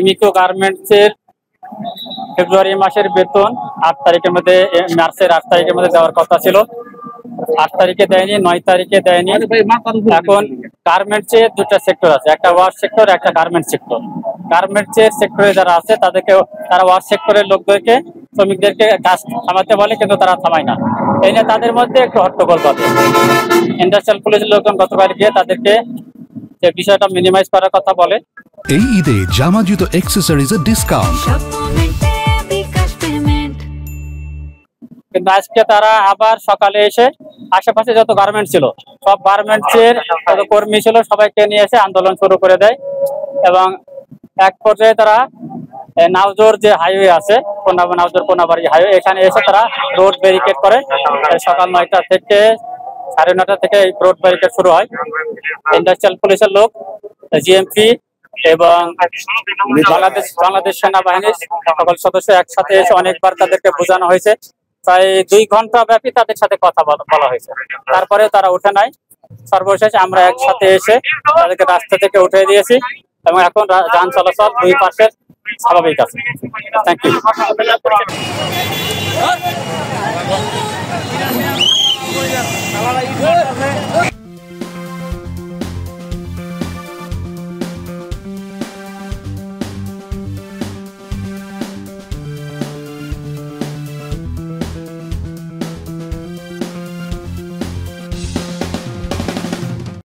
মিকো গার্মেন্টসের ফেব্রুয়ারি মাসের বেতন 8 তারিখের মধ্যে, মার্চের 8 তারিখের মধ্যে দেওয়ার কথা ছিল। 8 তারিখে দেয়নি, 9 তারিখে দেয়নি। এখন গার্মেন্টসের দুটা সেক্টর আছে, একটা ওয়াশ সেক্টর, একটা গার্মেন্টস সেক্টর। গার্মেন্টসের সেক্টরে যারা আছে তারা ওয়াশ সেক্টরের লোকদেরকে, শ্রমিকদেরকে কাজ থামাতে বলে, কিন্তু তারা থামায় না। এই নিয়ে তাদের মধ্যে একটু হট্টগোল পাবে। ইন্ডাস্ট্রিয়াল পুলিশের লোকজন গতকাল গিয়ে তাদেরকে যে বিষয়টা মিনিমাইজ করার কথা বলে। এই ঈদে জামা জুতো অ্যাকসেসরিজের ডিসকাউন্ট, কিন্তু আজকে তারা আবার সকালে এসে আশেপাশে যত গার্মেন্ট ছিল, সব গার্মেন্টসের যত কর্মী ছিল সবাইকে নিয়ে এসে আন্দোলন শুরু করে দেয়। এবং এক পর্যায়ে তারা নাওজোর যে হাইওয়ে আছে, নাওজোর কোনাবাড়ি হাইওয়ে, এখানে এসে তারা রোড ব্যারিকেড করে। সকাল 9টা থেকে 9:30 থেকে এই রোড ব্যারিকেড শুরু হয়। ইন্ডাস্ট্রিয়াল পুলিশের লোক, জিএমপি এবং বাংলাদেশ সেনাবাহিনীর সকল সদস্য একসাথে এসে অনেকবার তাদেরকে বোঝানো হয়েছে। প্রায় 2 ঘন্টা ব্যাপী তাদের সাথে কথা বলা হয়েছে, তারপরে তারা উঠে নাই। সর্বশেষ আমরা একসাথে এসে তাদেরকে রাস্তা থেকে উঠে দিয়েছি এবং এখন যান চলাচল দুই পাশে স্বাভাবিক আছে। Thank you.